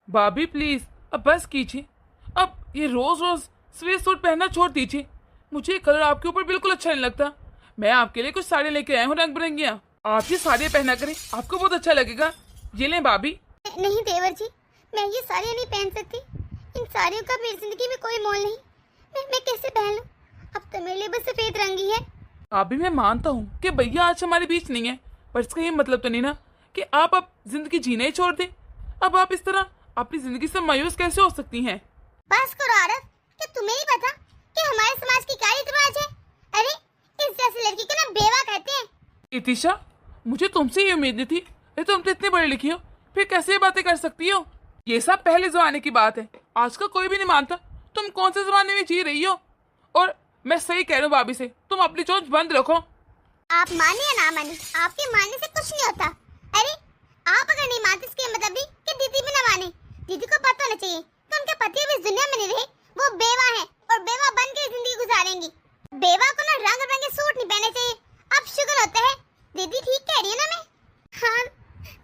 भाभी प्लीज अब बस कीजिए। अब ये रोज रोज स्वेट सूट पहनना छोड़ दीजिए। मुझे ये कलर आपके ऊपर बिल्कुल अच्छा नहीं लगता। मैं आपके लिए कुछ साड़ी लेके आया हूँ रंग बिरंगियाँ। आप ये साड़ियाँ पहना करें, आपको बहुत अच्छा लगेगा। ये लें भाभी। नहीं देवर जी, मैं ये साड़ियाँ नहीं पहन सकती। इन साड़ियों का मेरी जिंदगी में कोई मोल नहीं। मैं कैसे पहन लूं? अब तो मेरे लिए बस सफेद रंग ही है। भाभी मैं मानता हूँ कि भैया आज हमारे बीच नहीं है, पर इसका ये मतलब तो नहीं ना कि आप अब जिंदगी जीना ही छोड़ दें। अब आप इस तरह अपनी जिंदगी से मायूस कैसे हो सकती हैं? बस करो औरत, क्या तुम्हें नहीं पता कि हमारे समाज की क्या रीत रिवाज है? अरे इस जैसी लड़की को ना बेवा कहते हैं। इतिशा, मुझे तुमसे ये उम्मीद नहीं थी। ये तुम तो इतनी बड़ी लिखी हो, फिर कैसे ये बातें कर सकती हो? ये सब पहले जमाने की बात है, आज का कोई भी नहीं मानता। तुम कौन से जमाने में जी रही हो? और मैं सही कह रहा हूँ भाभी से, तुम अपनी चोंच बंद रखो। आप माने या ना माने, आपके मानने से कुछ नहीं होता। अरे आप अगर नहीं मानते इसके मतलब भी कि दीदी भी ना माने। दीदी को पता होना चाहिए कि उनके पति अब इस दुनिया में नहीं रहे, वो बेवा है और बेवा बन के जिंदगी गुजारेंगी। बेवा को ना रंग बिरंगे सूट नहीं पहनने चाहिए। अब शुगर होता है। दीदी ठीक कह रही है ना मैं? हाँ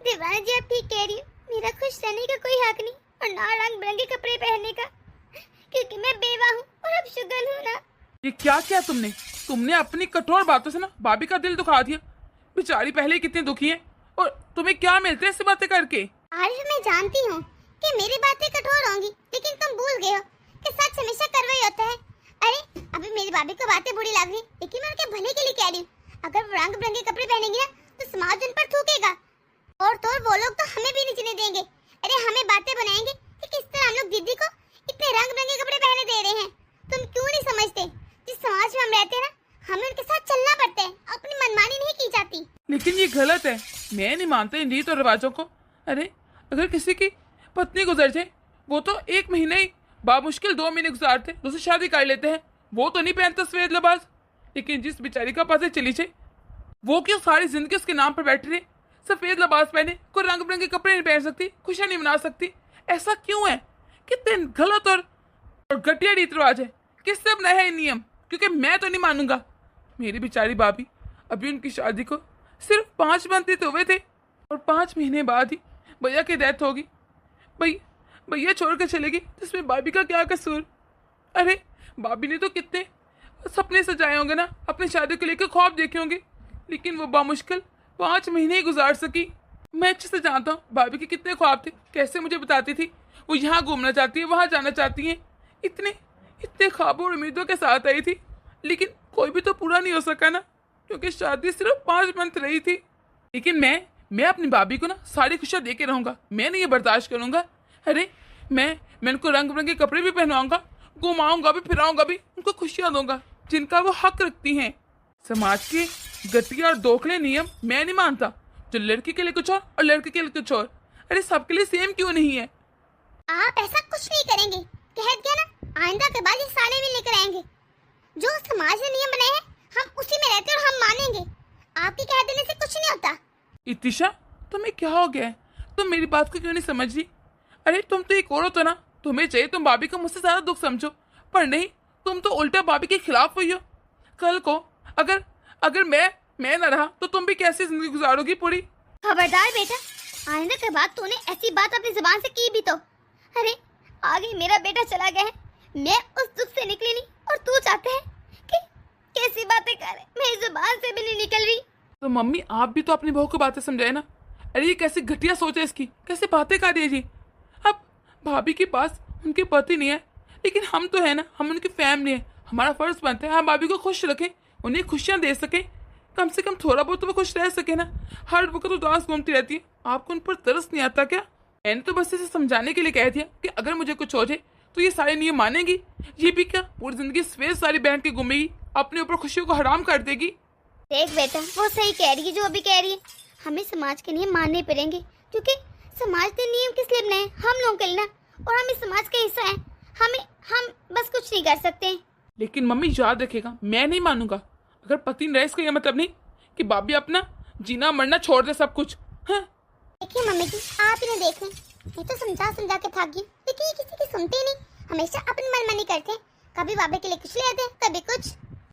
दीवाना जी, आप ठीक कह रही हो। मेरा खुश रहने का कोई हक नहीं और ना रंग बिरंगे कपड़े पहनने का, क्योंकि मैं बेवा हूँ और अब शुगर हूँ ना। ये क्या किया तुमने? तुमने अपनी कठोर बातों से ना भाभी का दिल दुखा दिया। बेचारी पहले ही कितनी दुखी है, और तुम्हें क्या मिलते हैं ऐसी बातें करके? आरिफ, मैं जानती हूँ कि मेरी बातें कठोर होंगी, लेकिन तुम भूल गए हो कि सच हमेशा कड़वा ही होता है। अरे अभी मेरी भाभी को बातें बुरी लग रही, लेकिन मैं उनके भले के लिए कह रही हूँ। अगर वो रंग बिरंगे कपड़े पहनेंगी ना तो समाज उन पर थूकेगा, और तो और वो लोग तो हमें भी नहीं जीने देंगे। अरे हमें बातें बनाएंगे कि किस तरह हम लोग दीदी को इतने रंग बिरंगे कपड़े पहने दे रहे हैं। तुम क्यों नहीं समझते? जिस समाज में हम रहते हैं ना, हमें उनके साथ चलना पड़ता है, अपनी मनमानी नहीं की जाती। लेकिन ये गलत है। मैं नहीं मानता इन रीत और रिवाजों को। अरे अगर किसी की पत्नी गुजर जाए, वो तो 1 महीने ही, बामुश्किल 2 महीने गुजारते, दूसरी शादी कर लेते हैं। वो तो नहीं पहनता सफेद लिबास। लेकिन जिस बेचारी का पास चली जाए, वो क्यों सारी जिंदगी उसके नाम पर बैठी रहे? सफेद लिबास पहने, कोई रंग बिरंगे कपड़े नहीं पहन सकती, खुशियां नहीं मना सकती। ऐसा क्यों है? कितने गलत और घटिया रीत रिवाज है। किससे अब नया है ये नियम? क्योंकि मैं तो नहीं मानूंगा। मेरी बेचारी भाभी, अभी उनकी शादी को सिर्फ 5 मंथ ही तो हुए थे, और 5 महीने बाद ही भैया की डेथ होगी। भैया छोड़ कर चलेगी, तो इसमें भाभी का क्या कसूर? अरे भाभी ने तो कितने सपने सजाए होंगे ना, अपनी शादी को लेकर ख्वाब देखे होंगे, लेकिन वो बामुश्किल 5 महीने ही गुजार सकी। मैं अच्छे से जानता हूँ भाभी के कितने ख्वाब थे, कैसे मुझे बताती थी। वो यहाँ घूमना चाहती है, वहाँ जाना चाहती है। इतने इतने ख्वाबों और उम्मीदों के साथ आई थी, लेकिन कोई भी तो पूरा नहीं हो सका ना, क्योंकि शादी सिर्फ 5 मंथ रही थी। लेकिन मैं अपनी भाभी को ना सारी खुशियाँ दे के रहूँगा। मैं नहीं ये बर्दाश्त करूँगा। अरे मैं उनको रंग बिरंगे कपड़े भी पहनवाऊंगा, घुमाऊंगा भी, फिराऊंगा भी, उनको खुशियाँ दूंगा जिनका वो हक रखती हैं। समाज के घटिया और दोखले नियम मैं नहीं मानता, जो लड़की के लिए कुछ और लड़के के लिए कुछ और। अरे सबके लिए सेम क्यों नहीं है? आप ऐसा कुछ नहीं करेंगे, कह दिया ना। आइंदा के बाद ये साड़े भी लेकर आएंगे। जो समाज ने नियम बनाए हैं, हम उसी में रहते हैं और हम मानेंगे। आपके कह देने से कुछ नहीं होता। इतिशा, तुम्हें क्या हो गया है? तुम मेरी बात को क्यों नहीं समझ रही? अरे तुम तो एक औरत हो ना, तुम्हें चाहिए तुम भाभी का मुझसे ज्यादा दुख समझो, पर नहीं, तुम तो उल्टा भाभी के खिलाफ हुई हो। कल को अगर अगर मैं न रहा तो तुम भी कैसी जिंदगी गुजारोगी पूरी? खबरदार बेटा, आइंदा के बाद तूने ऐसी बात अपनी जुबान से की भी तो। अरे आगे मेरा बेटा चला गया है, मैं उस दुख से निकली नहीं, और तू चाहते है कि कैसी बातें कर रहे, मेरी जुबान से भी नहीं निकल रही। तो मम्मी आप भी तो अपनी बहू को बातें समझाए ना। अरे ये कैसी घटिया सोच है इसकी, कैसे बातें कर रही है जी। अब भाभी के पास उनके पति नहीं है, लेकिन हम तो है ना, हम उनकी फैमिली है। हमारा फर्ज बनता है हम भाभी को खुश रखें, उन्हें खुशियाँ दे सकें। कम से कम थोड़ा बहुत तो वो खुश रह सके ना। हर वक्त उदास घूमती रहती है, आपको उन पर तरस नहीं आता क्या? मैंने तो बस इसे समझाने के लिए कह दिया कि अगर मुझे कुछ हो जाए तो ये सारे नियम मानेगी। ये भी क्या पूरी जिंदगी सफेद साड़ी पहन के घूमेगी, अपने ऊपर खुशियों को हराम कर देगी? देख बेटा, वो सही कह रही है जो अभी कह रही है। हमें समाज के नियम मानने पड़ेंगे, क्योंकि समाज के नियम किस लिए बनाए? हम लोगों के लिए ना, और हम इस समाज का हिस्सा हैं। हम बस कुछ नहीं कर सकते। लेकिन मम्मी याद रखेगा, मैं नहीं मानूंगा। अगर पति न रहे इसका यह मतलब नहीं कि भाभी अपना जीना मरना छोड़ दे सब कुछ। हाँ? देखिए मम्मी जी, आप इन्हें देखें, ये तो समझा समझा के थक गई, लेकिन ये किसी की सुनते ही नहीं। हमेशा अपनी मनमानी करते हैं, कभी बाबे के लिए कुछ ले आते हैं, कभी कुछ।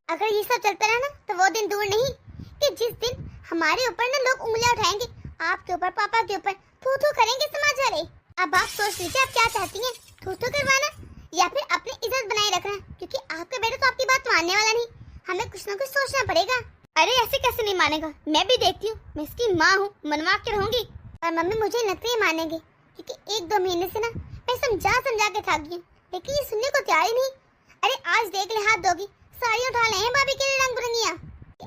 अगर ये सब चलता रहा ना, तो वो दिन दूर नहीं कि जिस दिन हमारे ऊपर ना लोग उंगलियां उठाएंगे, आपके ऊपर, पापा के ऊपर, थू थू करेंगे समाज वाले। अब आप सोच लीजिए आप क्या चाहती हैं, थू करवाना या फिर अपनी इज्जत बनाए रखना, क्योंकि आपका बेटा तो आपकी बात मानने वाला नहीं, हमें कुछ ना कुछ सोचना पड़ेगा। अरे ऐसे कैसे नहीं मानेगा, मैं भी देखती हूँ, मैं इसकी माँ हूँ, मनवा के रहूंगी। और मम्मी मुझे लगता है मानेंगे, क्योंकि 1-2 महीने से ना मैं समझा के थक गई हूँ, लेकिन ये सुनने को तैयार ही नहीं। अरे आज देख ले, हाथ धोगी, साड़ियाँ उठा ले हैं भाभी के लिए रंग बिरंगियाँ।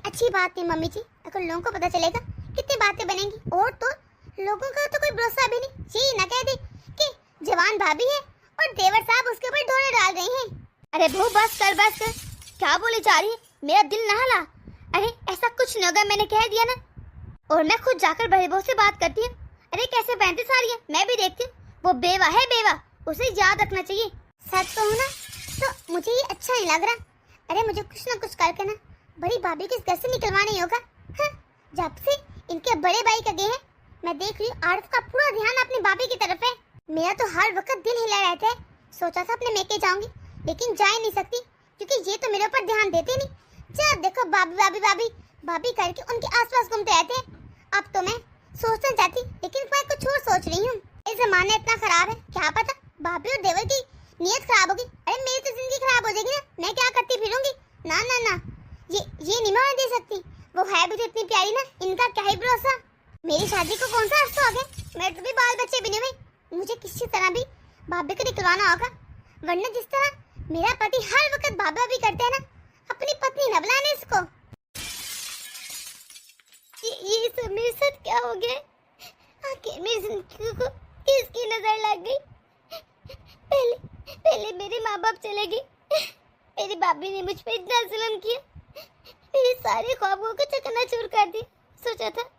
अच्छी बात नहीं मम्मी जी, अगर लोगों को पता चलेगा कितनी बातें बनेंगी, और तो लोगों का तो कोई भरोसा भी नहीं। ये ना कह दे कि जवान भाभी है और देवर साहब उसके ऊपर ढोले डाल रहे हैं। अरे बहू बस कर, क्या बोले जा रही है, मेरा दिल ना हिला। अरे ऐसा कुछ नहीं होगा, मैंने कह दिया ना। और मैं खुद जाकर बड़े बहू से बात करती हूँ। अरे कैसे पहनती साड़ियाँ, मैं भी देखती हूँ, वो बेवा है बेवा, उसे याद रखना चाहिए। सच कहूँ ना तो मुझे ये अच्छा नहीं लग रहा। अरे मुझे कुछ ना कुछ करके ना बड़ी भाभी को इस घर से निकलवाना ही होगा। हाँ, जब से इनके बड़े भाई का गए हैं, मैं देख रही हूँ आरफ का पूरा ध्यान अपनी भाभी की तरफ है। मेरा तो हर वक्त दिल हिला रहता है। सोचा था अपने मेके जाऊंगी, लेकिन जा ही नहीं सकती, क्योंकि ये तो मेरे ऊपर ध्यान देते नहीं। जब देखो भाभी भाभी भाभी भाभी करके उनके आसपास घूमते रहते हैं। अब तो मैं सोचना चाहती, लेकिन मैं कुछ और सोच रही हूँ। ये जमाना इतना खराब है, क्या पता भाभी और देवर की नीयत खराब होगी। अरे मेरी तो जिंदगी खराब हो जाएगी ना, मैं क्या करती फिरूंगी। ना ना ना, ये नहीं मैं दे सकती। वो है भी तो इतनी प्यारी ना, इनका क्या ही भरोसा। मेरी शादी को कौन सा अर्सा हो गया, मेरे तो भी बाल बच्चे भी नहीं हुए। मुझे किसी तरह भी भाभी को निकलवाना होगा, वरना जिस तरह मेरा पति हर वक्त भाभी भी करते हैं ना, अपनी पत्नी न बुलाने इसको। ये सब मेरे साथ क्या हो गया? आखिर मेरी जिंदगी को किसकी नजर लग गई? पहले मेरे माँ बाप चले गए, मेरी भाभी ने मुझ पर इतना जुल्म किया, मेरे सारे ख्वाबों को चकनाचूर कर दिया। सोचा था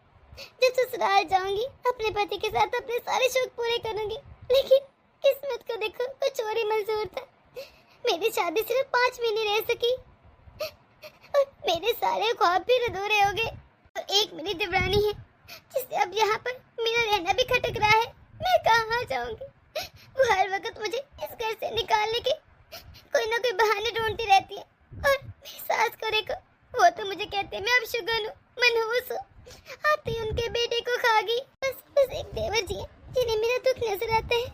जब ससुराल जाऊंगी अपने पति के साथ अपने सारे शौक पूरे करूंगी, लेकिन किस्मत को देखो कुछ और ही मंजूर था। मेरी शादी सिर्फ 5 महीने रह सकी और मेरे सारे ख्वाब भी अधूरे हो गए। और एक मेरी देवरानी है जिससे अब यहाँ पर मेरा रहना भी खटक रहा है। मैं कहाँ जाऊंगी? वो हर वक्त मुझे इस घर से निकालने के कोई ना कोई बहाने ढूंढती रहती है। और मेरी सास को देखो, वो तो मुझे कहते हैं मैं अब शुगन हूँ, मनहूस हूँ, आते ही उनके बेटे को खा गई। बस एक देवर जी है जिन्हें मेरा दुख नजर आता है,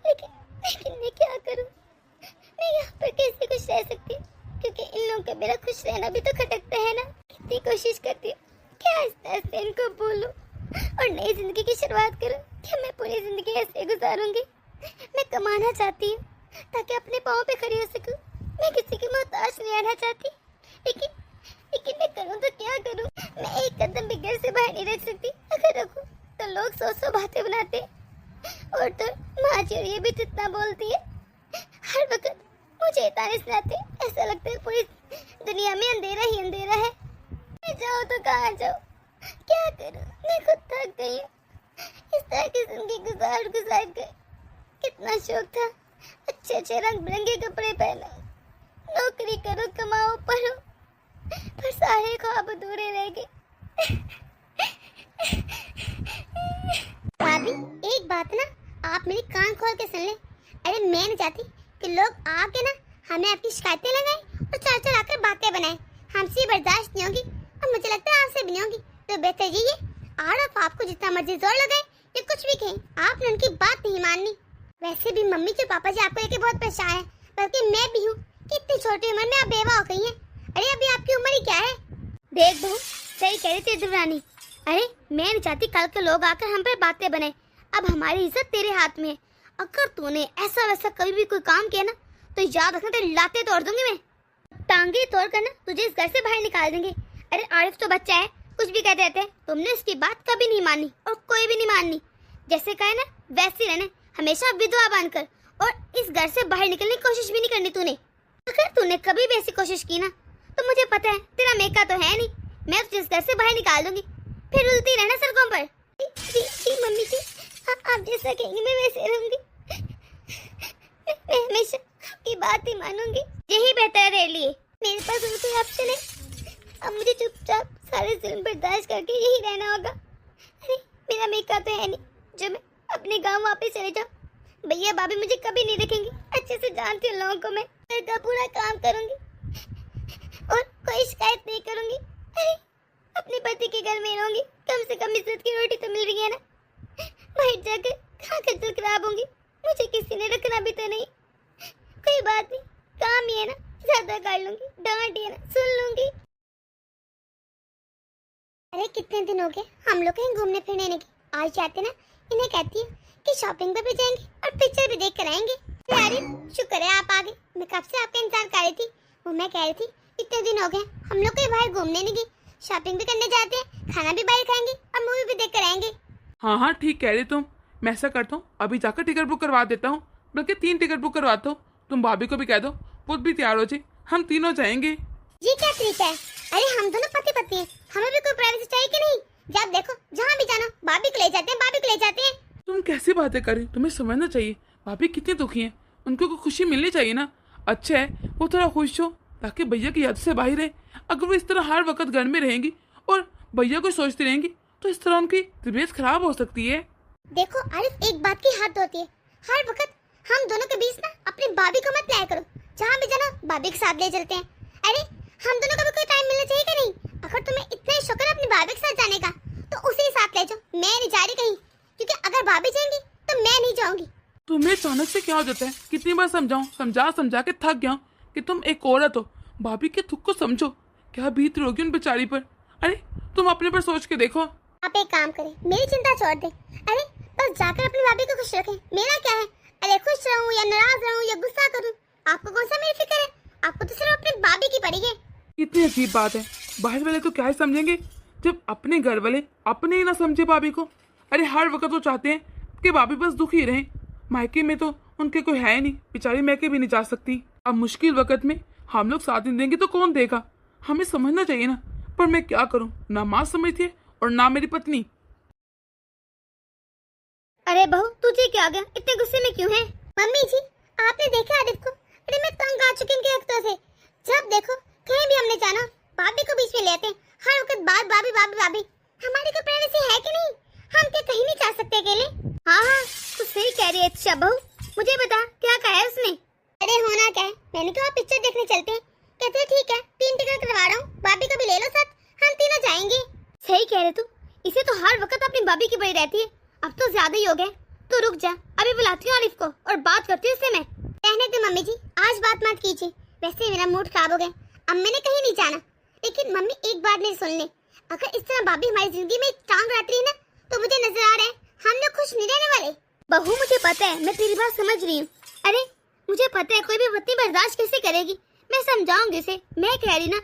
लेकिन मैं क्या करूँ? मैं यहाँ पर कैसे खुश रह सकती हूँ? क्योंकि इन लोगों का मेरा खुश रहना भी तो खटकता है ना। कितनी कोशिश करती हूँ क्या ऐसे इनको बोलूं और नई जिंदगी की शुरुआत करूं। क्या मैं पूरी जिंदगी ऐसे गुजारूंगी? मैं कमाना चाहती हूँ ताकि अपने पाँव पे खड़ी हो सकूं। मैं किसी की मोहताज नहीं रहना चाहती, लेकिन मैं करूँ तो क्या करूँ? मैं एक कदम भी घर से बाहर नहीं रख सकती। अगर रखूँ तो लोग 100 बातें बनाते, और तो माँ जी ये भी कितना बोलती है, हर वक्त मुझे ताने सुनाते। ऐसा लगता है पूरी दुनिया में अंधेरा ही अंधेरा है। मैं जाऊँ तो कहाँ जाऊँ? क्या करूँ? मैं खुद थक गई हूँ। इस तरह की जिंदगी गुजार कर कितना शौक था, अच्छे रंग बिरंगे कपड़े पहनो, नौकरी करो, कमाओ, पढ़ो, पर सारे ख्वाब अधूरे रह गए। भाभी एक बात ना, आप मेरी कान खोल के सुन ले। अरे मैं नहीं चाहती कि लोग आके ना हमें आपकी शिकायतें लगाएं और चढ़ आकर बातें बनाएं। हमसे बर्दाश्त नहीं होगी, और मुझे लगता है आपसे भी नहीं होगी। तो बेहतर ये आरफ आपको जितना मर्जी जोर लगाए या कुछ भी कहें, आपने उनकी बात नहीं माननी। वैसे भी मम्मी के पापा जी आपको लेके बहुत परेशान है, बल्कि मैं भी हूँ कि इतनी छोटी उम्र में आप बेवा हो गई हैं। अरे अभी आपकी उम्र ही क्या है? देख बहू, सही कह रही थी देवरानी। अरे मैं नहीं चाहती कल के लोग आकर हम पर बातें बनाए। अब हमारी इज्जत तेरे हाथ में है। अगर तूने ऐसा वैसा कभी भी कोई काम किया ना, तो याद रखना तेरे लाते तोड़ दूंगी मैं, टांगे तोड़ कर ना तुझे इस घर से बाहर निकाल देंगे। अरे आरिफ तो बच्चा है, कुछ भी कहते रहते हैं। तुमने उसकी बात कभी नहीं मानी और कोई भी नहीं माननी। जैसे कहे ना वैसे रहना, हमेशा विधवा बनकर, और इस घर से बाहर निकलने की कोशिश भी नहीं करनी तूने। अगर तूने कभी भी ऐसी कोशिश की ना, तो मुझे पता है तेरा मेका तो है नहीं, मैं तुझे इस घर से बाहर निकाल दूंगी। फिर उल्टी रहना सड़कों पर। जी मम्मी जी, आप जैसा कहेंगी मैं वैसे रहूंगी। मैं हमेशा आपकी बात ही मानूंगी, यही बेहतर है तेरे लिए। मेरे पास और कोई ऑप्शन है? अब मुझे चुपचाप सारे जुल्म बर्दाश्त करके यही रहना होगा। अरे मेरा मेका तो है नहीं जो मैं अपने गांव वापस चले जाऊं। भैया भाभी मुझे कभी नहीं देखेंगे, अच्छे से जानती हूँ लोगों को। मैं घर का पूरा काम करूंगी और कोई शिकायत नहीं करूंगी। अरे अपने पति के घर में रहूंगी, कम से कम इज्जत की रोटी तो मिल रही है ना। बाहर जाकर कहाँ खज्जल खराब होंगी, मुझे किसी ने रखना भी तो नहीं। कोई बात नहीं, काम ही है ना, ज्यादा कर लूंगी, डांट है ना सुन लूंगी। अरे कितने दिन हो गए हम लोग कहीं घूमने फिरने नहीं गए। आज जाते ना, इन्हें कहती हूँ कि शॉपिंग पे भी जाएंगे और पिक्चर भी देख कर आएंगे। यार शुक्र है आप आ गए, मैं कब से आपका इंतजार कर रही थी। वो मैं कह रही थी इतने दिन हो गए हम लोग कहीं बाहर घूमने नहीं गए, शॉपिंग भी करने जाते हैं, खाना भी बाहर खाएंगे और मूवी भी देख कर आएंगे। हाँ हाँ ठीक कह रही तुम। मैं ऐसा करता हूँ, अभी जाकर टिकट बुक करवा देता हूँ, बल्कि 3 टिकट बुक करवाता हूँ। तुम भाभी को भी कह दो, वो भी तैयार हो जाए, हम तीनों जाएंगे। ये क्या तरीका है? अरे हम दोनों पति पत्नी हैं, हमें भी कोई प्राइवेसी चाहिए कि नहीं? जब देखो जहाँ भी जाना भाभी को ले जाते हैं, भाभी को ले जाते हैं। तुम कैसी बातें कर रही, तुम्हें समझना चाहिए भाभी कितनी दुखी हैं, उनको कोई खुशी मिलनी चाहिए ना। अच्छा है वो थोड़ा खुश हो, ताकि भैया की याद से बाहर रहे। अगर वो इस तरह हर वक्त घर में रहेंगी और भैया को सोचती रहेंगी तो इस तरह उनकी तबीयत खराब हो सकती है। देखो आरिफ, एक बात की हद होती है। हर वक्त हम दोनों के बीच ना अपनी भाभी को मत लाया करो। जहाँ भी जाना भाभी के साथ ले चलते हैं। अरे हम दोनों को भी कोई टाइम मिलना चाहिए कि नहीं? अगर तुम्हें इतना ही शौक है अपनी भाभी के साथ जाने का तो उसे ही साथ ले जाओ। मैं नहीं जा रही कहीं, क्योंकि अगर भाभी जाएंगी तो मैं नहीं जाऊंगी। तुम्हें अचानक से क्या हो जाता है? कितनी बार समझाऊं, समझा समझा के थक गया हूं कि तुम एक औरत हो, भाभी के दुख को समझो। क्या बीत रही होगी उन बेचारी पर? अरे तुम अपने पर सोच के देखो। आप एक काम करें, मेरी चिंता छोड़ दें। अरे बस जाकर अपनी भाभी को खुश रखें, मेरा क्या है? अरे खुश रहूं या नाराज रहूं या गुस्सा करूं, आपको कौन सा मेरी फिक्र है? आपको तो सिर्फ अपनी भाभी की पड़ी है। इतनी अजीब बात है, बाहर वाले तो क्या ही समझेंगे जब अपने घर वाले अपने ही ना समझे भाभी को। अरे हर वक्त वो चाहते हैं कि भाभी बस दुखी रहें। मायके में तो उनके कोई है नहीं, बेचारी मैके भी नहीं जा सकती। अब मुश्किल वक्त में हम लोग साथ नहीं देंगे तो कौन देगा? हमें समझना चाहिए ना। पर मैं क्या करूं, ना माँ समझती है और ना मेरी पत्नी। अरे बहू तुझे क्या गया, इतने गुस्से में क्यों है? मम्मी जी आपने देखा आरिफ को? अरे मैं तंग आ चुकी हूं इनके हफ्तों से। जब देखो कहीं भी हमने जाना भाभी को बीच में लेते हैं, हर वक्त बात भाभी भाभी भाभी। हमारी कोई प्राइवेसी है कि नहीं? हम क्या कहीं नहीं जा सकते अकेले? हाँ हाँ तू सही कह रही है। अच्छा बहू मुझे बता क्या कहा है उसने? अरे होना क्या है, मैंने कहा पिक्चर देखने चलते हैं। कहते हैं ठीक है, 3 टिकट करवा रहा हूँ, भाभी को भी ले लो साथ, हम तीनों जाएंगे। सही कह रहे तू, इसे तो हर वक्त अपनी भाभी की पड़ी रहती है। अब तो ज्यादा ही हो गए। तो रुक जा, अभी बुलाती हूँ आरिफ को और बात करती हूँ उससे मैं। कहने दो मम्मी जी, आज बात मत कीजिए, वैसे मेरा मूड खराब हो गया। अब मैंने कहीं नहीं जाना। लेकिन मम्मी एक बात मेरी सुन ले, अगर इस तरह भाभी हमारी जिंदगी में टांग अड़ाती रही ना तो मुझे नजर आ रहा है हम लोग खुश नहीं रहने वाले। बहू मुझे पता है, मैं तेरी बात समझ रही हूँ। अरे मुझे पता है कोई भी पत्नी बर्दाश्त कैसे करेगी, मैं समझाऊंगी उसे। मैं कह रही ना,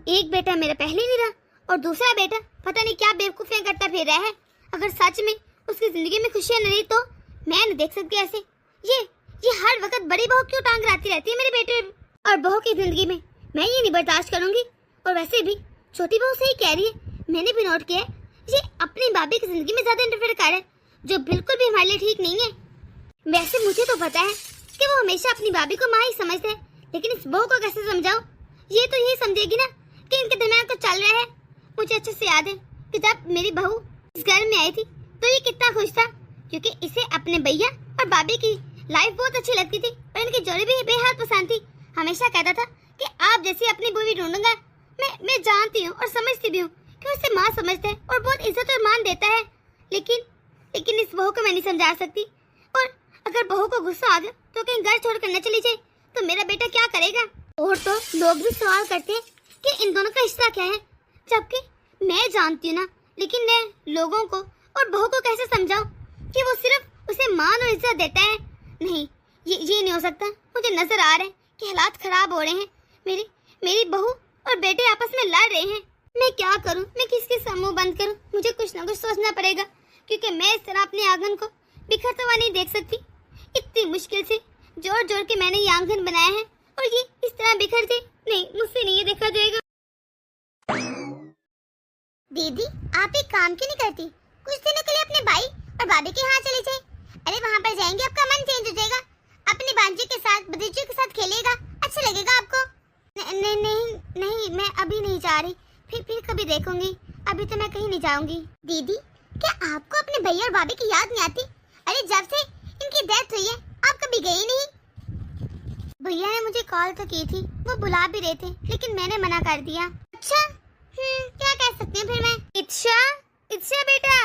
एक बेटा मेरा पहले नहीं रहा और दूसरा बेटा पता नहीं क्या बेवकूफियां करता फिर रहा है। अगर सच में उसकी जिंदगी में खुशियां नहीं तो मैं नहीं देख सकती ऐसे। ये हर वक्त बड़ी बहू क्यों टांग राती रहती है मेरे बेटे और बहू की जिंदगी में? मैं ये नहीं बर्दाश्त करूंगी। और वैसे भी छोटी बहू सही कह रही है, मैंने भी नोट किया है ये अपनी भाभी की जिंदगी में ज्यादा इंटरफेयर कर रहा है, जो बिल्कुल भी हमारे लिए ठीक नहीं है। वैसे मुझे तो पता है कि वो हमेशा अपनी भाभी को माँ ही समझता है, लेकिन इस बहू को कैसे समझाऊं? ये तो यही समझेगी ना कि इनके दरमियान कुछ चल रहा है। मुझे अच्छे से याद है कि जब मेरी बहू इस घर में आई थी तो ये कितना खुश था, क्योंकि इसे अपने भैया और भाभी की लाइफ बहुत अच्छी लगती थी और इनकी जोड़ी भी बेहद पसंद थी। हमेशा कहता था कि आप जैसी अपनी बीवी ढूंढूंगा। मैं जानती हूँ और समझती भी हूँ कि उसे माँ समझता है और बहुत इज्जत और मान देता है, लेकिन इस बहू को मैं नहीं समझा सकती। और अगर बहू को गुस्सा आ गया तो कहीं घर छोड़ कर न चली जाए तो मेरा बेटा क्या करेगा? और तो लोग भी सवाल करते हैं कि इन दोनों का रिश्ता क्या है, जबकि मैं जानती हूँ ना। लेकिन मैं लोगों को और बहू को कैसे समझाऊं कि वो सिर्फ उसे मान और इज्जत देता है? नहीं, ये नहीं हो सकता। मुझे नजर आ रहा है कि हालात खराब हो रहे हैं। मेरी बहू और बेटे आपस में लड़ रहे हैं। मैं क्या करूं? मैं किसके सामने मुंह बंद करूं? मुझे कुछ ना कुछ सोचना पड़ेगा, क्योंकि मैं इस तरह अपने आंगन को बिखरता हुआ नहीं देख सकती। इतनी मुश्किल से जोड़ जोड़ के मैंने ये आंगन बनाया है और ये इस तरह बिखर जाए, नहीं, मुझसे नहीं ये देखा जाएगा। दीदी आप एक काम क्यों नहीं करती? कुछ दिनों के लिए अपने भाई और भाभी के यहाँ चले जाए। अरे वहाँ पर जाएंगे आपका मन चेंज हो जाएगा, अपनी भांजी के साथ भतीजों के साथ खेलेगा, अच्छा लगेगा आपको। नहीं मैं अभी नहीं जा रही, फिर कभी देखूंगी, अभी तो मैं कहीं नहीं जाऊंगी। दीदी क्या आपको अपने भैया और भाभी की याद नहीं आती? अरे जब से इनकी डेथ हुई है आप कभी गई नहीं। भैया ने मुझे कॉल तो की थी, वो बुला भी रहे थे, लेकिन मैंने मना कर दिया। अच्छा क्या कह सकती हूँ फिर मैं। इच्छा बेटा।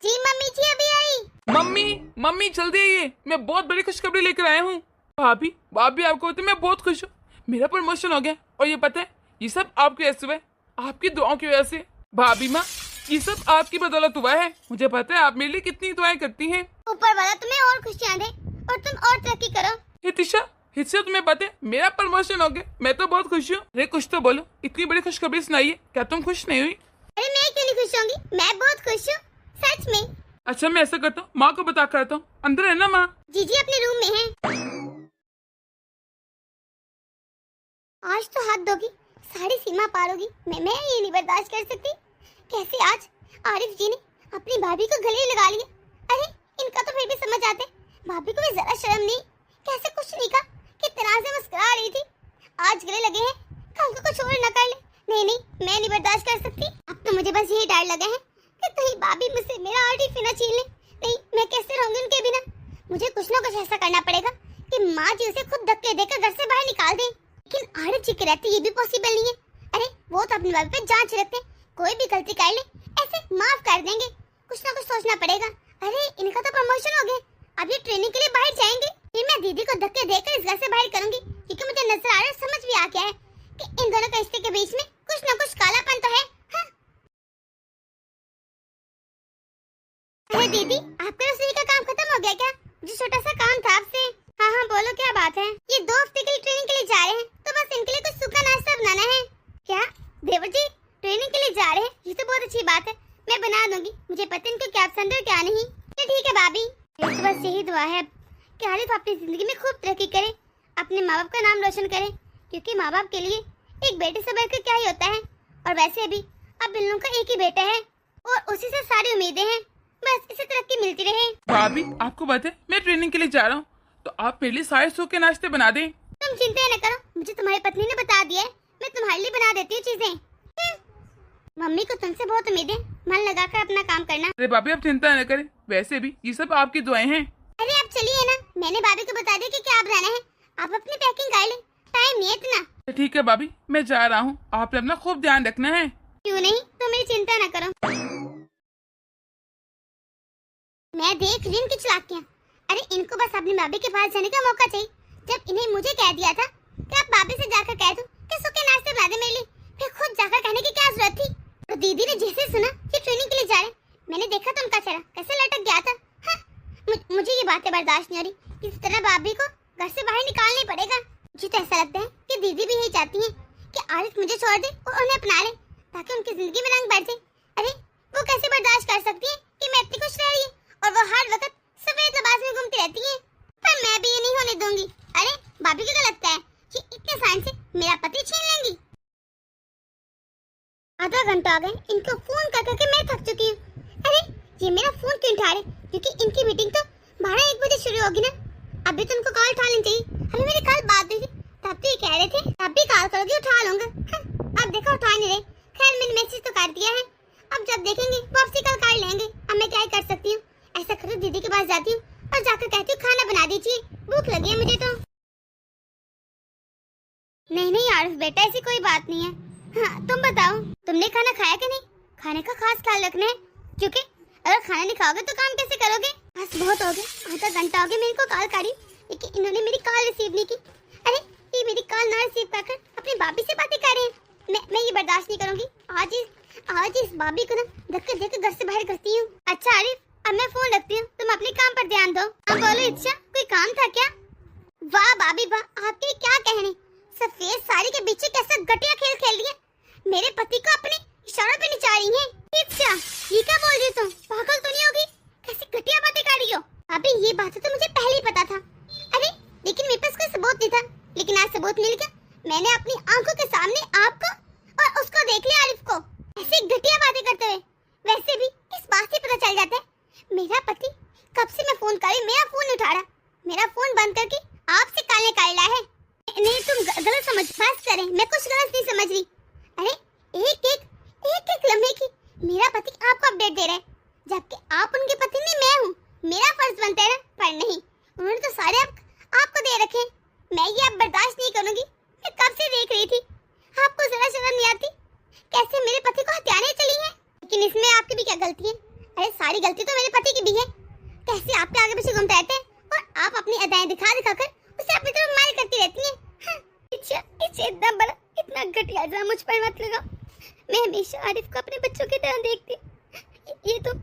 जी मम्मी जी अभी आई। मम्मी मम्मी जल्दी आइए, मैं बहुत बड़ी खुशखबरी लेकर आया हूँ। भाभी भाभी आपको होते मैं बहुत खुश हूँ, मेरा प्रमोशन हो गया। और ये पता है ये सब आपकी वजह से हुआ है, आपकी दुआओं की वजह से। भाभी माँ ये सब आपकी बदौलत हुआ है। मुझे पता है आप मेरे लिए कितनी दुआएं करती हैं। ऊपर वाला तुम्हें और खुशियाँ दे और तुम और तरक्की करो। हितिशा हिस्से तुम्हें पता है मेरा प्रमोशन हो गया, मैं तो बहुत खुश हूँ। अरे कुछ तो बोलो, इतनी बड़ी खुशखबरी सुनाइए, क्या तुम खुश नहीं हुई? अरे मैं क्यों नहीं खुश होंगी, मैं बहुत खुश हूँ सच में। अच्छा मैं ऐसा करता हूँ, माँ को बता कर आता हूँ। अंदर है ना माँ? जीजी अपने रूम में है। आज तो हाथ धोगी, सारी सीमा पार होगी। मैं ये नहीं बर्दाश्त कर सकती। कैसे आज आरिफ जी ने अपनी भाभी को गले लगा लिया। अरे इनका तो फिर भी समझ आते, भाभी को भी जरा शर्म नहीं। कैसे कुछ नहीं कहा, कितना से मुस्कुरा रही थी। आज गले लगे हैं, कल को कुछ और न कर ले। नहीं नहीं मैं नहीं बर्दाश्त कर सकती। अब तो मुझे बस यही डर लगा है कि कहीं भाभी मुझसे मेरा आरिफ ही न छीन ले। नहीं मैं कैसे रहूंगी उनके बिना। मुझे कुछ ना कुछ ऐसा करना पड़ेगा कि माँ जी उसे खुद धक्के देकर घर से बाहर निकाल दे। लेकिन आरिफ जी के रहते ये भी पॉसिबल नहीं है। अरे वो तो अपनी भाभी पे जांच रखते हैं, कोई भी गलती कर ले ऐसे माफ कर देंगे। कुछ ना कुछ सोचना पड़ेगा। अरे इनका तो प्रमोशन हो गया, अब ये ट्रेनिंग के लिए बाहर जाएंगे। फिर मैं दीदी को धक्के देकर इस घर से बाहर करूंगी, क्योंकि मुझे नजर आ रहा है, समझ भी आ गया है कि इन दोनों के रिश्ते के बीच में कुछ ना कुछ कालापन तो है। हाँ। अरे दीदी आपका रसोई का काम खत्म हो गया क्या? मुझे छोटा सा काम था आपसे। हाँ हाँ बोलो क्या बात है? ये 2 हफ्ते के लिए ट्रेनिंग के लिए जा रहे हैं, तो बस इनके लिए कुछ सूखा नाश्ता बनाना है। क्या देवर जी ट्रेनिंग के लिए जा रहे हैं? ये तो बहुत अच्छी बात है, मैं बना दूंगी। मुझे पता है इनको क्या पसंद है क्या नहीं। तो ठीक है भाभी, मेरी तो बस यही दुआ है कि आरिफ अपनी जिंदगी में खूब तरक्की करे, अपने माँ बाप का नाम रोशन करे, क्योंकि माँ बाप के लिए एक बेटे से बढ़कर क्या ही होता है। और वैसे भी अब बिल्लू का एक ही बेटा है और उसी से सारी उम्मीदें हैं, बस इसे तरक्की मिलती रहे। भाभी आपको पता है मैं ट्रेनिंग के लिए जा रहा हूँ, तो आप मेरे लिए सारे सूखे नाश्ते बना दें। तुम चिंता न करो, मुझे तुम्हारी पत्नी ने बता दिया है, मैं तुम्हारे लिए बना देती हूँ चीजें। मम्मी को तुमसे बहुत उम्मीद है, मन लगाकर अपना काम करना। अरे भाभी आप चिंता न करें, वैसे भी ये सब आपकी दुआएं हैं। अरे आप चलिए ना, मैंने भाभी को बता दिया कि क्या बनाना है, आप अपनी पैकिंग कर ले, टाइम नहीं है इतना। ठीक है भाभी मैं जा रहा हूँ, आपने अपना खूब ध्यान रखना है। क्यों नहीं, तुम मेरी चिंता न करो, मैं देख रही हूँ इनकी चालाकियाँ। अरे इनको बस अपनी भाभी के पास जाने का मौका चाहिए। जब इन्हें मुझे कह दिया था कि आप भाभी से जाकर कह दो कि सूखे नाश्ते बना दे मेरे लिए, फिर खुद जाकर कहने की क्या जरूरत थी? तो दीदी ने जैसे सुना कि ट्रेनिंग के लिए जा रहे, मैंने देखा तो उनका चेहरा कैसे लटक गया था। हाँ, मुझे ये बातें बर्दाश्त नहीं हो रही। किसी तरह भाभी को घर से बाहर निकालना ही पड़ेगा। मुझे तो ऐसा लगता है कि दीदी भी यही चाहती है कि आरिफ मुझे छोड़ दे और उन्हें अपना ले, ताकि उनकी जिंदगी में रंग बढ़ जाए। अरे वो कैसे बर्दाश्त कर सकती है कि मैं इतनी खुश रह रही हूँ और वो हर वक्त सफेद लिबास में घूमती रहती है? पर मैं भी ये नहीं होने दूंगी। अरे भाभी को क्या लगता है कि इतने साइन से मेरा पति छीन लेंगी? आधा घंटा आ गए, इनको फोन कर करके मैं थक चुकी हूँ। अरे ये मेरा फोन क्यों उठा रहे? क्योंकि इनकी मीटिंग तो 12-1 बजे शुरू होगी ना। अभी तो उनको कॉल उठा लेनी चाहिए। अभी मेरी कॉल बात हुई थी, तब तो ये कह रहे थे तब भी कॉल करोगे उठा लूंगा। हाँ, अब देखो उठा नहीं रहे। खैर मैंने मैसेज तो कर दिया है, अब जब देखेंगे वापसी कल कर लेंगे। अब मैं क्या कर सकती हूँ? ऐसा करो दीदी के पास जाती हूँ और जाकर कहती हूँ खाना बना दीजिए, भूख लगी है मुझे तो। नहीं नहीं आरिफ बेटा ऐसी कोई बात नहीं है। हाँ तुम बताओ तुमने खाना खाया कि नहीं? खाने का खास ख्याल रखना है, क्योंकि अगर खाना नहीं खाओगे तो काम कैसे करोगे? बस बहुत हो गया, आधा घंटा हो गया मैं इनको कॉल करी, लेकिन इन्होंने मेरी कॉल रिसीव नहीं की। अरे ये मेरी कॉल ना रिसीव कर अपनी भाभी से बातें कर रहे हैं। मैं ये बर्दाश्त नहीं करूंगी। आज इस भाभी को ना धक्के देकर घर से बाहर करती हूँ। अच्छा आरिफ अब मैं फोन रखती हूँ, तुम अपने काम पर ध्यान दो। अब बोलो इच्छा कोई काम था क्या? वाह भाभी वाह, आपके क्या कहने, सफेद साड़ी के पीछे कैसा घटिया खेल खेल रही है। मेरे पति को अपने इशारों पे नचा रही है। इच्छा ये क्या बोल रही हो तुम? पागल तो नहीं होगी? कैसी घटिया बातें कर रही हो? अभी ये बात तो मुझे पहले ही पता था। अरे लेकिन मेरे पास कोई सबूत नहीं था, लेकिन आज सबूत मिल गया। मैंने अपनी आंखों के सामने आपको और उसको देख लिया, आरिफ को ऐसी घटिया बातें करते हुए। वैसे भी इस बात से पता चल जाता है मेरा पति कब से मैं फोन कर रही, मेरा फोन नहीं उठा रहा। मेरा फोन बंद करके आपसे काले काला है। नहीं तुम गलत समझ, बस करें, मैं कुछ गलत नहीं समझ रही। अरे एक लम्हे की मेरा पति आपको अपडेट दे रहा है, जबकि आप उनके पति नहीं मैं हूँ। मेरा फर्ज बनता है ना, पर नहीं, उन्होंने तो सारे आपको दे रखे। मैं ये अब बर्दाश्त नहीं करूंगी। मैं कब से देख रही थी, आपको जरा शर्म नहीं आती? कैसे मेरे पति को हत्याने चली है? लेकिन इसमें आपकी भी क्या गलती है? अरे सारी गलती तो मेरे पति की भी है। ऐसे आपके आगे पीछे घूमते रहते हैं और आप अपनी अदाएं दिखा दिखाकर उसे अपनी तरफ माइल करती रहती हैं। हाँ, इसे इतना बड़ा इतना घटिया इल्जाम मुझ पर मत लगाओ। मैं हमेशा आरिफ को अपने बच्चों की तरह देखती। ये तो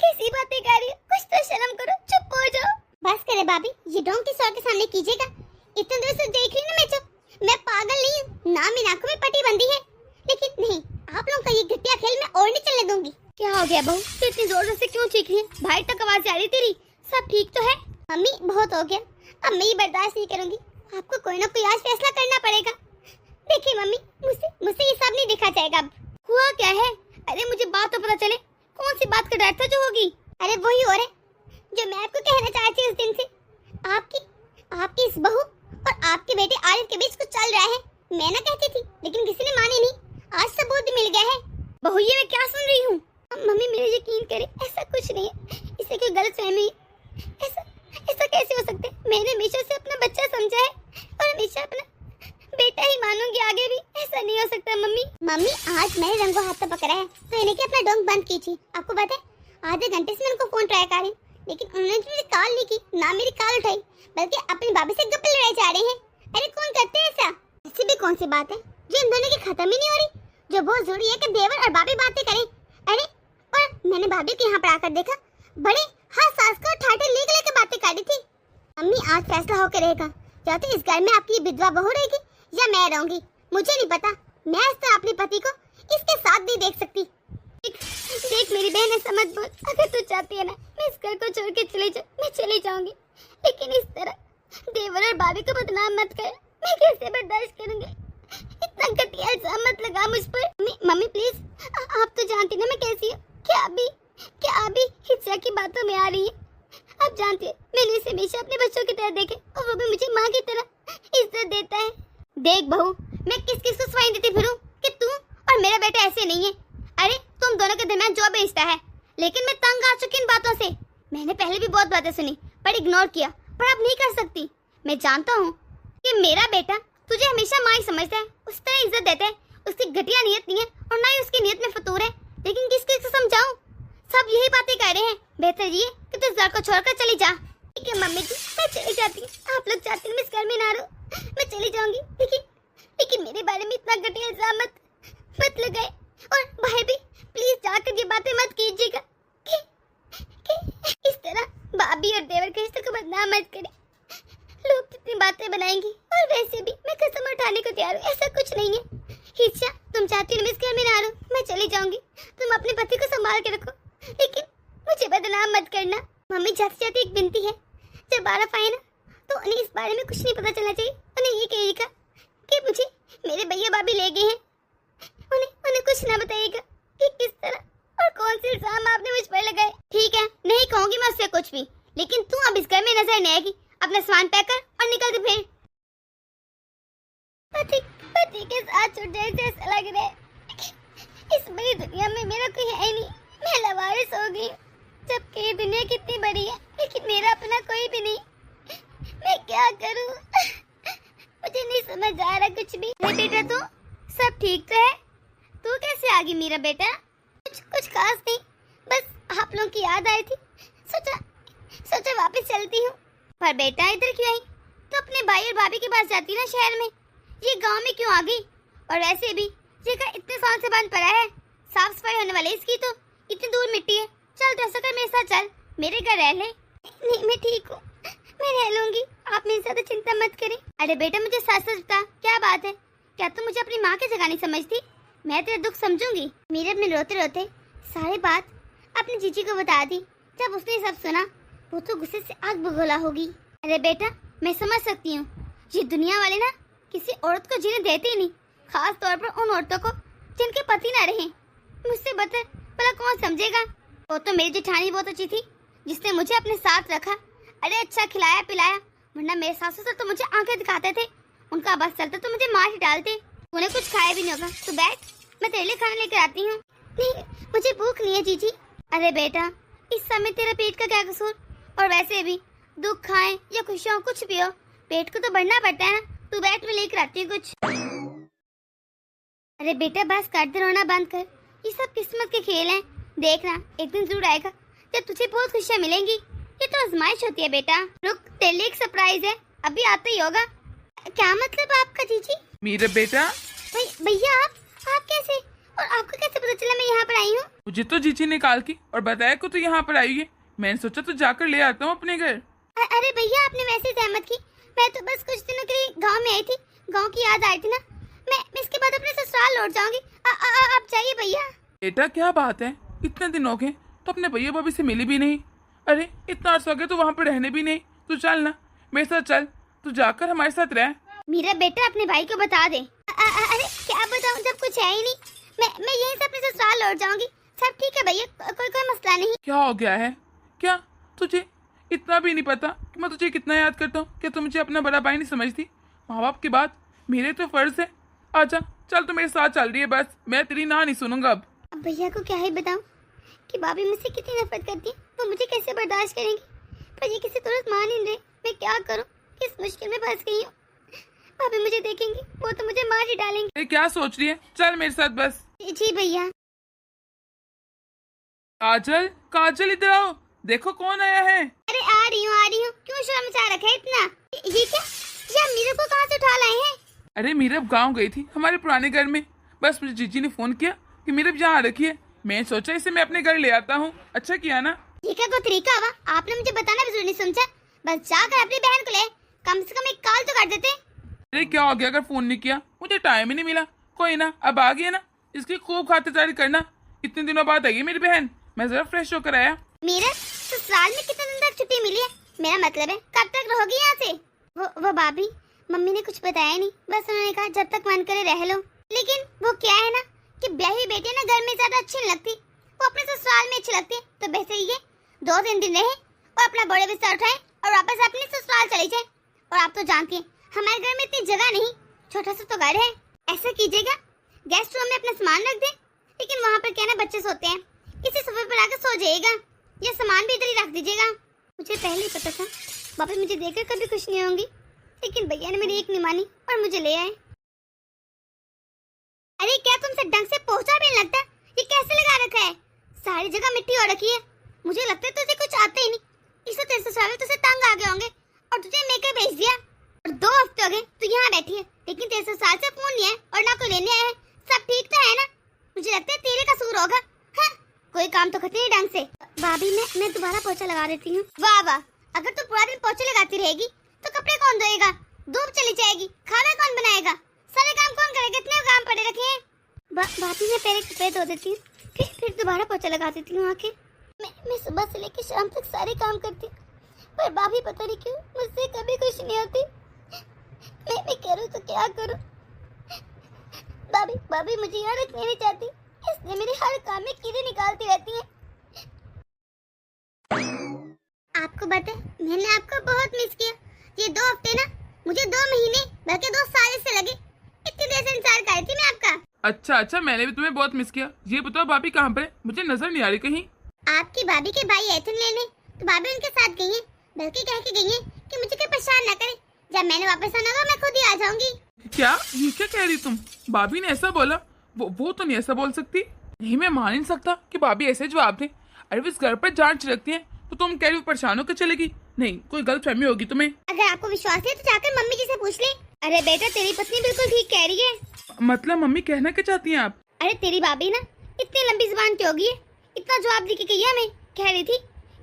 कैसी बातें कर रही है, कुछ तो शर्म करो, चुप हो जाओ। बस करे भाभी, ये डोंग किस और के सामने कीजिएगा। इतने देर से देख रही ना मैं चुप, मैं पागल नहीं हूँ ना, मेरी आंखों में पट्टी बंदी है। लेकिन नहीं, आप लोगों का ये घटिया खेल मैं और नहीं चलने दूंगी। क्या हो गया बहू, तू इतनी जोर से क्यों चीख रही है? भाई तक आवाज आ रही तेरी, सब ठीक तो है? मम्मी बहुत हो गया, अब मैं ये बर्दाश्त नहीं करूंगी। आपको कोई ना कोई आज फैसला करना पड़ेगा। देखिए मम्मी, मुझसे ये सब नहीं देखा जाएगा। अब हुआ क्या है? अरे मुझे बात तो पता चले, कौन सी बात का डर था जो होगी? अरे वही हो रहा जो मैं आपको कहना चाहती उस दिन से। आपकी इस बहू और आपके बेटे आरिफ के बीच कुछ चल रहा है। मैं ना कहती थी, लेकिन किसी ने मानी नहीं। आज सबूत मिल गया है। बहू ये मैं क्या सुन रही हूँ? मम्मी मेरे यकीन करे, ऐसा कुछ नहीं है, इसे कोई गलतफहमी। ऐसा कैसे हो सकता है? मैंने हमेशा से अपना बच्चा समझा है और हमेशा अपना बेटा ही मानूंगी आगे भी। ऐसा नहीं हो सकता मम्मी आज मैंने रंगों हाथ पकड़ा है तो इन्हें कि अपना डोंग बंद कीजिए। आपको पता है आधे घंटे से मैं उनको फोन ट्राई कर रही हूँ, लेकिन उन्होंने मेरी कॉल नहीं की, ना मेरी कॉल उठाई, बल्कि अपनी भाभी से गप्पे लड़ाई जा रहे हैं। अरे कौन करते हैं ऐसा? ऐसी भी कौन सी बात है जो इन दोनों की खत्म ही नहीं हो रही? जो बहुत जरूरी है कि देवर और भाभी बातें करें। अरे पर मैंने भाभी के यहाँ पर आकर देखा, बड़े हर सास को ठाठे लेके लेके बातें कर रही थी। मम्मी आज फैसला होकर रहेगा, या तो इस घर में आपकी विधवा बहू रहेगी या मैं रहूंगी। मुझे नहीं पता, मैं इस तरह अपने पति को इसके साथ नहीं देख सकती। देख मेरी बहन, ऐसा मत बोल। अगर तू चाहती है ना मैं इस घर को छोड़ के चली जाऊँ, मैं चली जाऊंगी, लेकिन इस तरह देवर और भाभी को बदनाम मत कर। मैं कैसे बर्दाश्त करूंगी? इतना घटिया इल्जाम मत लगा मुझ पर। मम्मी प्लीज, आप तो जानती ना मैं कैसी हूँ। क्या अभी हिस्सा की बातों में आ रही है? आप जानती है मैंने इसे हमेशा अपने बच्चों की तरह देखे और वो भी मुझे माँ की तरह इज्जत देता है। देख बहू, मैं किस को सफाई देती फिरूं कि तू और मेरा बेटा ऐसे नहीं है। अरे तुम दोनों के दरमियान जो भी रिश्ता है, लेकिन मैं तंग आ चुकी इन बातों से। मैंने पहले भी बहुत बातें सुनी पर इग्नोर किया, पर अब नहीं कर सकती। मैं जानता हूँ कि मेरा बेटा तुझे हमेशा माँ ही समझता है, उस तरह इज्जत देता है। उसकी घटिया नियत नहीं है और ना ही उसकी नियत में फतूर है, लेकिन किस समझाऊं? सब यही बातें कह रहे हैं। बेहतर ये कि तू इस घर को छोड़कर चली जा। ठीक है मम्मी जी, मैं चली जाती हूँ। आप लोग चाहती हैं मैं इस घर में ना रहूं, मैं चली जाऊंगी, लेकिन मेरे बारे में इतना घटिया इल्जाम मत लगाए। और भाई भी प्लीज जाकर ये बातें मत कीजिएगा कि इस तरह भाभी और देवर के रिश्ते को बदनाम मत करें। लोग कितनी बातें बनाएंगे, और वैसे भी मैं कसम उठाने को तैयार हूँ, ऐसा कुछ नहीं है। हिस्सा तुम चाहती हो मैं इस घर में ना रहूं, मैं चली जाऊंगी। तुम अपने पति को संभाल के रखो, लेकिन मुझे बदनाम मत करना। मम्मी जाते जाते एक विनती है, जब आरफ आए ना तो उन्हें इस बारे में कुछ नहीं पता चलना चाहिए। उन्हें ये कहिएगा कि मुझे मेरे भैया भाभी ले गए हैं। उन्हें कुछ ना बताइएगा कि किस तरह और कौन से इल्जाम आपने मुझ पर लगाए। ठीक है, नहीं कहूंगी मैं उससे कुछ भी, लेकिन तू अब इस घर में नजर नहीं आएगी। अपना सामान पैक कर और निकल दे फिर। पति के साथ छूट जाए ऐसा लग रहा है। इस बड़ी दुनिया में मेरा कोई है नहीं, मैं लवारिस हो गई। जबकि ये दुनिया कितनी बड़ी है, लेकिन मेरा अपना कोई भी नहीं। मैं क्या करूं? मुझे नहीं समझ आ रहा कुछ भी। बेटा तू सब ठीक तो है? तू कैसे आ गई मेरा बेटा? कुछ खास नहीं, बस आप लोगों की याद आई थी, सोचा वापस चलती हूँ। पर बेटा इधर क्यों आई? तो अपने भाई और भाभी के पास जाती ना शहर में, ये गांव में क्यों आ गई? और वैसे भी जगह इतने साल से बंद पड़ा है, साफ सफाई होने वाली इसकी तो इतनी दूर मिट्टी है। चल तो ऐसा कर मेरे साथ चल, मेरे घर रह ले। नहीं मैं ठीक हूँ, मैं रह लूंगी, आप मेरे साथ चिंता मत करें। अरे बेटा मुझे सच सच बता, क्या बात है? क्या तुम मुझे अपनी माँ की जगह नहीं समझती? मैं तेरा दुख समझूंगी। मेरे अपने रोते रोते सारी बात अपनी जीजी को बता दी। जब उसने सब सुना वो तो गुस्से से आग बगोला होगी। अरे बेटा मैं समझ सकती हूँ, ये दुनिया वाले ना किसी औरत को जीने देते ही नहीं, खास तौर पर उन औरतों को जिनके पति ना रहे। मुझसे बता भला कौन समझेगा? वो तो मेरी जेठानी बहुत अच्छी थी, जिसने मुझे अपने साथ रखा। अरे अच्छा खिलाया पिलाया, वरना मेरे सासू ससुर तो मुझे आंखें दिखाते थे। उनका बस चलता तो मुझे मार ही डालते। उन्हें कुछ खाया भी नहीं होगा। तो बैठ, मैं तेरे लिए खाना लेकर आती हूँ। नहीं मुझे भूख नहीं है जीजी। अरे बेटा इस समय तेरे पेट का क्या कसूर? और वैसे भी दुख खाए या खुशी हो कुछ भी हो, पेट को तो बढ़ना पड़ता है ना। तू बैठ, मैं लेकर आती हूँ कुछ। अरे बेटा बस कर दे, रोना बंद कर। ये सब किस्मत के खेल हैं। देखना एक दिन जरूर आएगा जब तुझे बहुत खुशियाँ मिलेंगी। ये तो आजमाइश होती है बेटा। रुक, तेरे लिए एक सरप्राइज है, अभी आता ही होगा। क्या मतलब आपका जीजी? मेरा बेटा। भैया आप कैसे, और आपको कैसे पता चला मैं यहाँ पर आई हूँ? मुझे तो जीजी ने कॉल की और बताया कि तू यहाँ पर आई है। मैंने सोचा तो जाकर ले आता हूँ अपने घर। अरे भैया आपने वैसे सहमत की, मैं तो बस कुछ दिनों के लिए गांव में आई थी, गांव की याद आई थी ना। मैं इसके बाद अपने ससुराल लौट जाऊंगी। आप जाइए भैया। बेटा क्या बात है, इतने दिन हो गए तो अपने भैया भाभी से मिली भी नहीं। अरे इतना अर्सा हो गया तो वहाँ पर रहने भी नहीं। तू चल ना मेरे साथ, चल तू जाकर हमारे साथ रह। मेरा बेटा अपने भाई को बता दे। अरे क्या बताऊं, जब कुछ है ही नहीं। मैं यहीं से अपने ससुराल लौट जाऊंगी। सब ठीक है भैया, कोई मसला नहीं। क्या हो गया है? क्या तुझे इतना भी नहीं पता कि मैं तुझे कितना याद करता हूँ? क्या तू मुझे अपना बड़ा भाई नहीं समझती? माँ बाप की बात मेरे तो फर्ज है। आजा चल, तू मेरे साथ चल रही है बस, मैं तेरी ना नहीं सुनूंगा अब। भैया को क्या ही बताऊं कि भाभी मुझसे कितनी नफरत करती है, वो मुझे कैसे बर्दाश्त करेंगी। पर ये किसी तरह मान ही नहीं रहे। मैं क्या करूं, किस मुश्किल में फंस गई हूँ। भाभी मुझे देखेंगी वो तो मुझे मार ही डालेंगे। अरे क्या सोच रही है, चल मेरे साथ बस। जी भैया। काजल, काजल इधर आओ, देखो कौन आया है। अरे आ रही हूँ। क्यों शर्म मचा रखा है इतना? ये क्या, ये मीरा को कहाँ से उठा लाए हैं? अरे मीरब गांव गई थी हमारे पुराने घर में, बस मुझे जीजी ने फोन किया कि मीरब यहाँ रखी है। मैं सोचा इसे मैं अपने घर ले आता हूँ। अच्छा किया ना। ठीक है, कोई तरीका हुआ, आपने मुझे बताना भी जरूरी नहीं समझा। बस जाकर अपनी बहन को ले, कम से कम एक कॉल तो कर देते। अरे क्या हो गया अगर फोन नहीं किया? मुझे टाइम ही नहीं मिला। कोई ना, अब आ गई है ना, इसकी खूब खातिरदारी करना। इतने दिनों बाद आई है मेरी बहन, मैं जरा फ्रेश होकर आया। मीरा ससुराल में कितने दिन तक छुट्टी मिली है? मेरा मतलब है कब तक रहोगी यहाँ से? वो भाभी, मम्मी ने कुछ बताया नहीं, बस उन्होंने कहा जब तक मन करे रह लो। लेकिन वो क्या है ना कि ब्याही बेटी ना घर में ज्यादा अच्छी नहीं लगती, वो अपने ससुराल में अच्छी लगती है। तो बेहतर ये 2-3 दिन रहे और अपना बड़े बिस्तर उठाए और वापस अपने ससुराल चले जाए। और आप तो जानती हैं हमारे घर में इतनी जगह नहीं, छोटा सा तो घर है। ऐसा कीजिएगा, गेस्ट रूम में अपना सामान रख दे, लेकिन वहाँ पर क्या ना बच्चे सोते हैं, इसी सोफे पर आकर सो जाइएगा, या सामान भी इधर ही रख दीजिएगा। मुझे पहले ही पता था पापा मुझे देखकर कभी खुश नहीं होंगी, लेकिन भैया ने मेरी एक नहीं मानी और मुझे ले आए। अरे क्या तुमसे ढंग से पोछा भी नहीं लगता? ये कैसे लगा रखा है? सारी जगह मिट्टी हो रखी है। मुझे लगता है तुझे कुछ आता ही नहीं, इससे तेरे ससुराल तुझे तंग आ गए होंगे और तुझे लेकर भेज दिया। और 2 हफ्ते हो गए तू यहाँ बैठी है, लेकिन तेरे ससुराल से फोन नहीं है और ना कोई लेने आया है। सब ठीक तो है ना? मुझे लगता है तेरे कसूर होगा। हाँ, कोई काम तो करती नहीं ढंग से। भाभी मैं दोबारा पोछा लगा देती हूँ। वाह वाह, अगर तू पूरा दिन पोछे लगाती रहेगी तो कपड़े कौन धोएगा, धूप चली जाएगी, खाना कौन बनाएगा, सारे काम कौन करेगा? इतने काम पड़े रखे हैं। भाभी मैं पहले कपड़े धो देती हूँ, फिर दोबारा पोछा लगा देती हूँ आके। मैं सुबह से लेकर शाम तक सारे काम करती हूँ, पर भाभी पता नहीं क्यों मुझसे कभी खुश नहीं होती। मैं करूँ तो क्या करूँ? भाभी मुझे यहाँ रखने नहीं चाहती, इसलिए मेरे हर काम में कीड़े निकालती रहती है। आपको बता, मैंने आपको बहुत मिस किया। ये 2 हफ्ते ना मुझे 2 महीने बल्कि 2 साल से लगे। इतनी देर से इंतजार कर रही थी मैं आपका। अच्छा, मैंने भी तुम्हें बहुत मिस किया। ये बताओ भाभी कहाँ पर है? मुझे नजर नहीं आ रही कहीं। आपकी भाभी के भाई आए थे लेने, तो भाभी उनके साथ गई है, बल्कि कह के गई है कि मुझे कोई परेशान ना करे। जब मैंने वापस आना होगा मैं खुद ही आ जाऊंगी। क्या ये क्या कह रही तुम? भाभी ने ऐसा बोला? वो तो नहीं ऐसा बोल सकती। नहीं, मैं मान नहीं सकता कि भाभी ऐसे जवाब दे। अरे इस घर पर जान छिड़कती है तो तुम कह रही हो परेशान होकर चलेगी? नहीं, कोई गलतफहमी होगी तुम्हें। अगर आपको विश्वास है तो जाकर मम्मी जी से पूछ ले। अरे बेटा, तेरी पत्नी बिल्कुल ठीक कह रही है। मतलब मम्मी कहना क्या चाहती हैं आप? अरे तेरी भाभी ना इतनी लंबी जुबान क्यों होगी है? इतना जवाब दे के गई है। मैं कह रही थी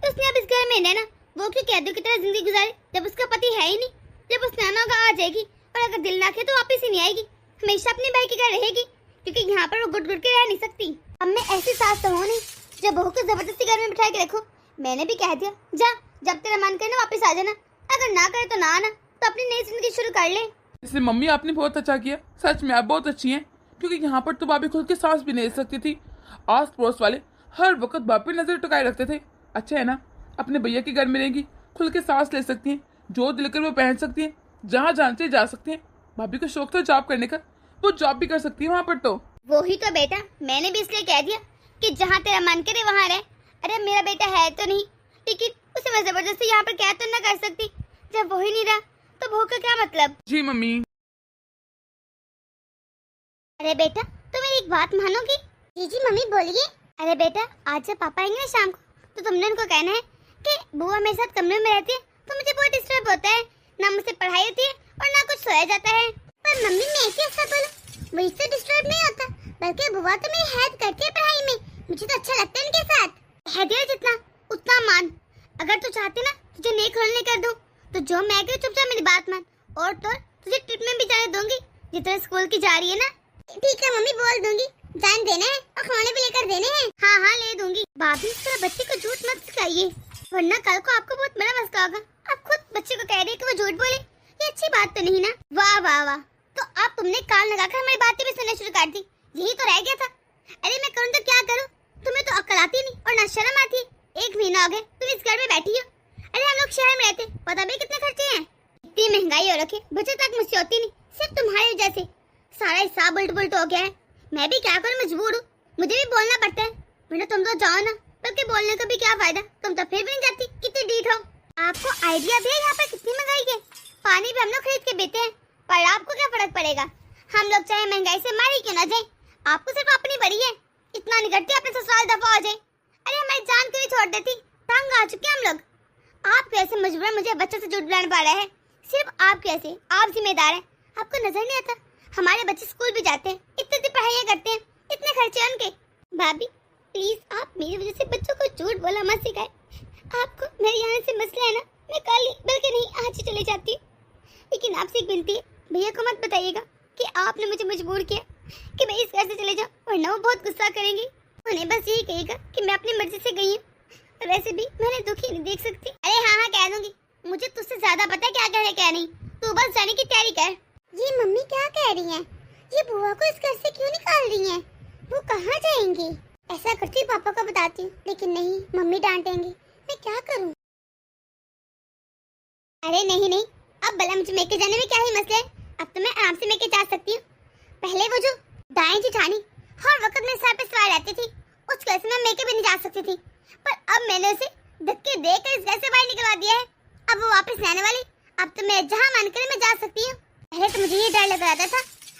उसने अब इस घर में रहना, वो क्यों कैदियों की तरह जिंदगी गुजारे जब उसका पति है ही नहीं। जब उसने आना होगा आ जाएगी, और अगर दिल ना खे तो वापस ही नहीं आएगी, हमेशा अपने भाई के घर रहेगी, क्योंकि यहाँ पर वो गुट गुट के रह नहीं सकती। अब मैं ऐसी सास तो हूँ नहीं जब बहू को जबरदस्ती घर में बिठा के रखो। मैंने भी कह दिया, जा जब तेरा मन करे ना वापस आ जाना, अगर ना करे तो ना आना, तो अपनी नई जिंदगी शुरू कर ले। जैसे मम्मी आपने बहुत अच्छा किया, सच में आप बहुत अच्छी हैं, क्योंकि यहाँ पर तो भाभी खुद के सांस भी नहीं ले सकती थी। आस पड़ोस वाले हर वक्त भाभी नजर टुकाए रखते थे। अच्छा है ना, अपने भैया के घर में रहेंगी, खुल के सांस ले सकती हैं, जो दिल कर वो पहन सकती हैं, जहाँ जानते जा सकती हैं। भाभी को शौक था जॉब करने का, वो जॉब भी कर सकती है वहाँ पर। तो वही तो बेटा, मैंने भी इसलिए कह दिया कि जहाँ तेरा मन करे वहाँ रहे। अरे मेरा बेटा है तो नहीं, लेकिन उसे मैं जबरदस्ती यहाँ पर कैद तो न कर सकती। जब वही नहीं रहा तो भूख का क्या मतलब? जी मम्मी। अरे बेटा, तुम मेरी एक बात मानोगी? जी मम्मी बोलिए। अरे बेटा, आज जब पापा आएंगे ना शाम को, तो तुमने उनको कहना है कि बुआ मेरे साथ कमरे में रहती है तो मुझे बहुत डिस्टर्ब होता है, ना मुझसे पढ़ाई होती है और ना कुछ सोया जाता है। पर मम्मी मैं कैसा बोलूं, मुझसे डिस्टर्ब नहीं होता, बल्कि बुआ तो मेरी हेल्प करती है पढ़ाई में, मुझे तो अच्छा लगता है उनके साथ। हैदिया जितना उतना मान, अगर तू चाहती ना तुझे नहीं खोलने कर दूं तो जो मैं कह चुपचाप मेरी बात मान, और तो तुझे ट्रिप में भी जाने दूंगी जितना स्कूल की जा रही है ना। ठीक है मम्मी, बोल दूंगी, जान देना है और खाने भी लेकर देने हैं। हाँ हाँ ले दूंगी। भाभी इस तरह बच्चे को झूठ मत सिखाइए, वरना कल को आपको बहुत बड़ा मसला होगा। आप खुद बच्चे को कह रहे हैं कि वो झूठ बोले, ये अच्छी बात तो नहीं ना। वाह वाह वाह, तो आप तुमने कान लगाकर हमारी बातें भी सुनना शुरू कर दी, यही तो रह गया था। अरे मैं करूँ तो क्या करूँ, तुम्हें तो अक्ल आती नहीं और ना शर्म आती है। 1 महीना हो गया तुम इस घर में बैठी हो। अरे हम लोग शहर में रहते, पता भी कितने खर्चे हैं, इतनी महंगाई हो रखी, बचत तक मुझसे होती नहीं, सिर्फ तुम्हारी वजह से सारा हिसाब उल्ट पुल्ट हो गया है। मैं भी क्या करूं, मजबूर हूँ, मुझे भी बोलना पड़ता है, वरना तुम तो जाओ ना, बल्कि बोलने का भी क्या फायदा, तुम तो फिर भी नहीं जाती, कितनी डीठ हो। आपको आइडिया भी है यहाँ पर कितनी महंगाई है, पानी भी हम लोग खरीद के पीते हैं, पर आपको क्या फर्क पड़ेगा, हम लोग चाहे महंगाई से मारी क्यों ना जाए, आपको सिर्फ अपनी बड़ी है, इतना नहीं करती अपने ससुराल दफा हो जाए। अरे हमारी जान क्यों छोड़ देती, तंग आ चुके हम लोग। आप कैसे मजबूरन मुझे बच्चों से जुड़ बुलाने पा रहा है, सिर्फ आप कैसे, आप जिम्मेदार हैं, आपको नजर नहीं आता हमारे बच्चे स्कूल भी जाते हैं, इतनी पढ़ाइयाँ करते हैं, इतने खर्चे उनके। भाभी प्लीज आप मेरी वजह से बच्चों को झूठ बोला मत सिखाए। आपको मेरे यहाँ से मसला है ना, मैं कल ही बल्कि नहीं आज ही चले जाती हूँ, लेकिन आपसे एक विनती है, भैया को मत बताइएगा कि आपने मुझे मजबूर किया कि मैं इस घर से चले जाऊँ, वरना वो बहुत गुस्सा करेंगे। उन्हें बस यही कहेगा कि मैं अपनी मर्जी से गई हूँ, वैसे भी मैंने दुखी नहीं देख सकती। अरे हाँ हाँ कह दूंगी, मुझे तुझसे ज्यादा पता है क्या कह रहे क्या नहीं, तू बस जाने की तैयारी कर। ये मम्मी क्या कह रही हैं? ये बुआ को इस घर से क्यों निकाल रही हैं? वो कहाँ जाएंगी? ऐसा करती पापा को बताती हूँ, लेकिन नहीं, मम्मी डांटेंगी, मैं क्या करूँ? अरे नहीं नहीं, अब भला मुझे मेके जाने में क्या ही मसला है, अब तो मैं आराम से मेके जा सकती हूँ। पहले वो जो दाएं जेठानी हर वक्त मेरे सर पे सवार रहती थी, उस घर से मैं मेके भी नहीं जा सकती थी, पर अब मैंने उसे धक्के देकर इस घर से बाहर निकलवा दिया है। अब वो वापस आने वाली, अब तो मैं जहाँ मन करे मैं जा सकती हूँ। पहले तो मुझे ये डर लग रहा था,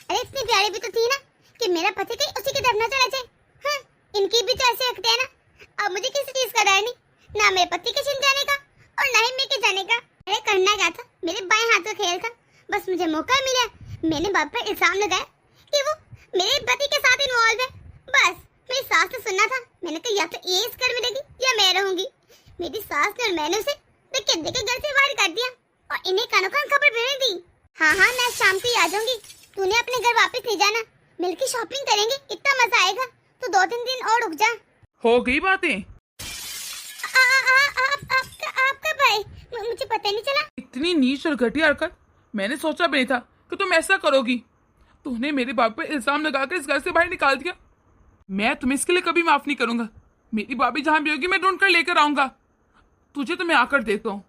अरे इतनी प्यारी भी तो थी ना कि मेरा पति कहीं उसी की तरफ न चला जाए। हाँ, इनकी भी तो ऐसे रखते हैं ना। अब मुझे किसी चीज का डर नहीं, ना मेरे पति के छिन जाने का और ना ही मेरे जाने का। अरे करना क्या था, मेरे बाएं हाथ का खेल था, बस मुझे मौका मिला, मैंने बाप पर इल्जाम लगाया कि वो मेरे पति के साथ इन्वॉल्व है। बस मेरी सास ने सुनना था, मैंने कहा या तो ये इस घर में रहेगी या मैं रहूंगी। मेरी सास ने और मैंने उसे धक्के देकर घर से बाहर कर दिया और इन्हें कानों कान खबर भेज दी। हाँ हाँ मैं शाम को ही आ जाऊंगी, तूने अपने घर वापस नहीं जाना, मिलकर शॉपिंग करेंगे, इतना मजा आएगा, तो 2-3 दिन और रुक जा। हो गई बातें? आपका भाई, मुझे पता नहीं चला। इतनी नीच और घटिया हरकत मैंने सोचा भी नहीं था कि तुम ऐसा करोगी। तूने मेरे बाप पे इल्जाम लगाकर इस घर से बाहर निकाल दिया, मैं तुम्हें इसके लिए कभी माफ नहीं करूंगा। मेरी भाभी जहाँ भी होगी मैं ढूंढ कर लेकर आऊंगा, तुझे तो मैं आकर देखता हूँ।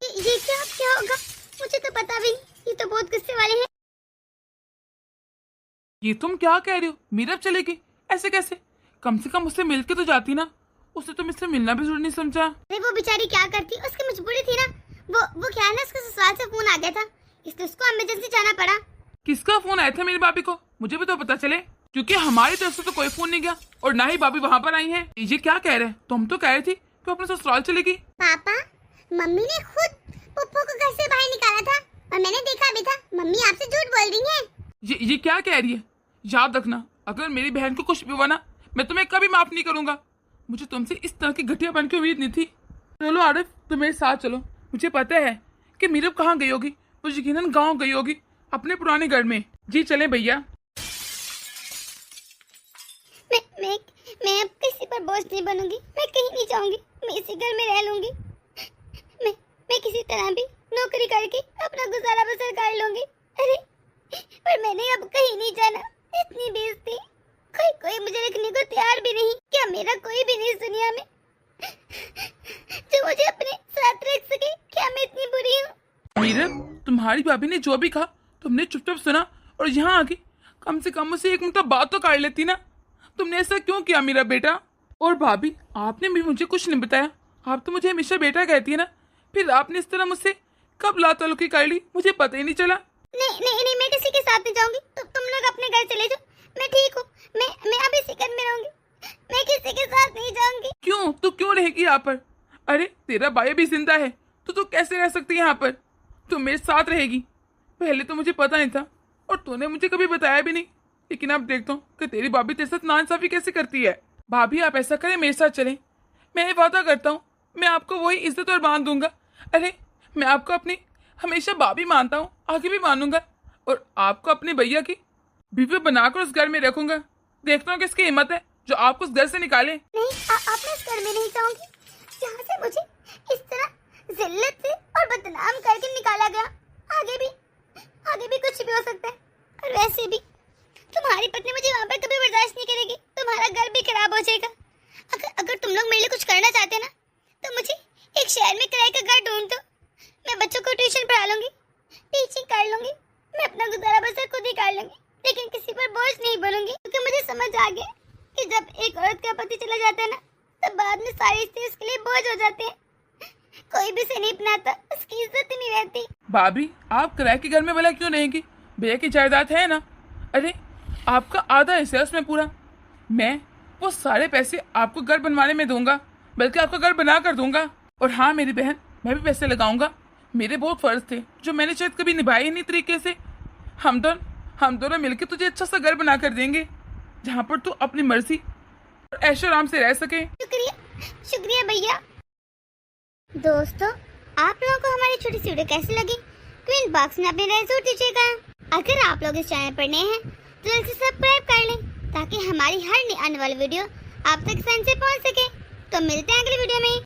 ये क्या होगा, मुझे तो पता भी नहीं, ये तो बहुत गुस्से वाले हैं। ये तुम क्या कह रही हो, मीरब चलेगी? ऐसे कैसे? कम से कम उससे मिलके तो जाती ना, उससे तुम इससे मिलना भी जरूरी नहीं समझा? अरे वो बेचारी क्या करती, उसकी मजबूरी थी ना, वो क्या है ना, उसके ससुराल से फोन आ गया था, इसलिए उसको इमरजेंसी जाना पड़ा। किसका फोन आया था मेरी भाभी को, मुझे भी तो पता चले, क्योंकि हमारी तरफ से तो कोई फोन नहीं गया और ना ही भाभी वहाँ पर आई है। ये क्या कह रहे हैं, तुम तो कह रही थी कि अपने ससुराल चलेगी। पापा मम्मी ने खुद पप्पू को घर से बाहर निकाला था और मैंने देखा भी था, मम्मी आपसे झूठ बोल रही है। ये क्या कह रही है? याद रखना, अगर मेरी बहन को कुछ भी हुआ ना, मैं तुम्हें कभी माफ नहीं करूंगा। मुझे तुमसे इस तरह की घटियापन की उम्मीद नहीं थी। चलो आरिफ, तुम मेरे साथ चलो, मुझे पता है कि मीरब कहाँ गई होगी, वो यकीनन गाँव गई होगी अपने पुराने घर में। जी चले भैया। मैं अब किसी पर बोझ नहीं बनूंगी, मैं कहीं नहीं जाऊंगी, मैं इसी घर में रह लूंगी। मैं किसी तरह भी नौकरी करके अपना गुजारा बसर कर लूंगी। अरे पर मैंने अब कहीं नहीं जाना, इतनी बेइज्जती, कोई मुझे रखने को तैयार भी नहीं। क्या मेरा कोई भी नहीं इस दुनिया में जो मुझे अपने साथ रख सके? क्या मैं इतनी बुरी हूँ? मीरब, तुम्हारी भाभी ने जो भी कहा तुमने चुपचाप सुना और यहाँ आके कम से कम उसे एक मतलब बात तो कर लेती ना। तुमने ऐसा क्यों किया मेरा बेटा? और भाभी, आपने भी मुझे कुछ नहीं बताया, आप तो मुझे हमेशा बेटा कहती है ना, फिर आपने इस तरह मुझसे कब लातालुकी कर ली, मुझे पता ही नहीं चला। नहीं, मैं किसी के साथ नहीं जाऊंगी, तुम लोग अपने घर चले जाओ, मैं ठीक हूँ, मैं अभी इसी घर में रहूंगी, मैं किसी के साथ नहीं जाऊंगी। क्यों? तू क्यों रहेगी यहाँ पर? अरे तेरा भाई भी जिंदा है तो तू कैसे रह सकती है यहाँ पर? तू मेरे साथ रहेगी। पहले तो मुझे पता नहीं था और तूने मुझे कभी बताया भी नहीं, लेकिन अब देखता हूँ कि तेरी भाभी तेरे साथ नाइंसाफी कैसे करती है। भाभी आप ऐसा करें, मेरे साथ चलें। मैं ये वादा करता हूँ मैं आपको वही इज्जत और मान दूंगा। अरे मैं आपको अपनी हमेशा भाभी मानता हूँ, आगे भी मानूंगा, और आपको अपने भैया की बीवी बनाकर उस घर में रखूंगा। देखता हूँ किसकी हिम्मत है जो आपको उस घर से निकाले। नहीं, आप मैं इस घर में नहीं जाऊंगी जहाँ से मुझे इस तरह जिल्लत से और बदनाम करके निकाला गया। आगे भी कुछ भी हो सकता है। और वैसे भी तुम्हारी पत्नी मुझे वहाँ पर कभी बर्दाश्त नहीं करेगी। तुम्हारा घर भी खराब हो जाएगा। अगर तुम लोग मेरे लिए कुछ करना चाहते ना तो मुझे एक शहर में किराए का घर ढूंढ दो। मैं बच्चों को ट्यूशन पढ़ा लूंगी, टीचिंग कर लूंगी, मैं अपना गुजारा बसर खुद ही कर लूंगी, लेकिन किसी पर बोझ नहीं बनूंगी। क्योंकि मुझे समझ आ गया कि जब एक औरत का पति चला जाता है ना तब बाद में सारी रिश्ते उसके लिए बोझ हो जाते हैं। कोई भी उसे नहीं अपनाता, उसकी इज्जत ही नहीं रहती। भाभी आप किराए के घर में भला क्यों रहेंगी? भैया की जायदाद है ना। अरे आपका आधा हिस्सा है उसमें पूरा। मैं वो सारे पैसे आपको घर बनवाने में दूंगा, बल्कि आपका घर बना कर दूंगा। और हाँ मेरी बहन, मैं भी पैसे लगाऊंगा। मेरे बहुत फर्ज थे जो मैंने शायद कभी निभाए ही नहीं तरीके से। हम दोनों मिलकर तुझे अच्छा सा घर बना कर देंगे जहाँ पर तू अपनी मर्जी और ऐशो आराम से रह सके। शुक्रिया भैया। दोस्तों, आप लोगों को हमारी छोटी सी वीडियो कैसी लगी कमेंट बॉक्स में अपनी राय जरूर दीजिएगा। अगर आप लोग इस चैनल पर नए हैं तो जल्द से सब्सक्राइब कर लें ताकि हमारी हर नई आने वाली वीडियो आप तक आसानी से पहुंच सके। तो मिलते हैं अगली वीडियो में।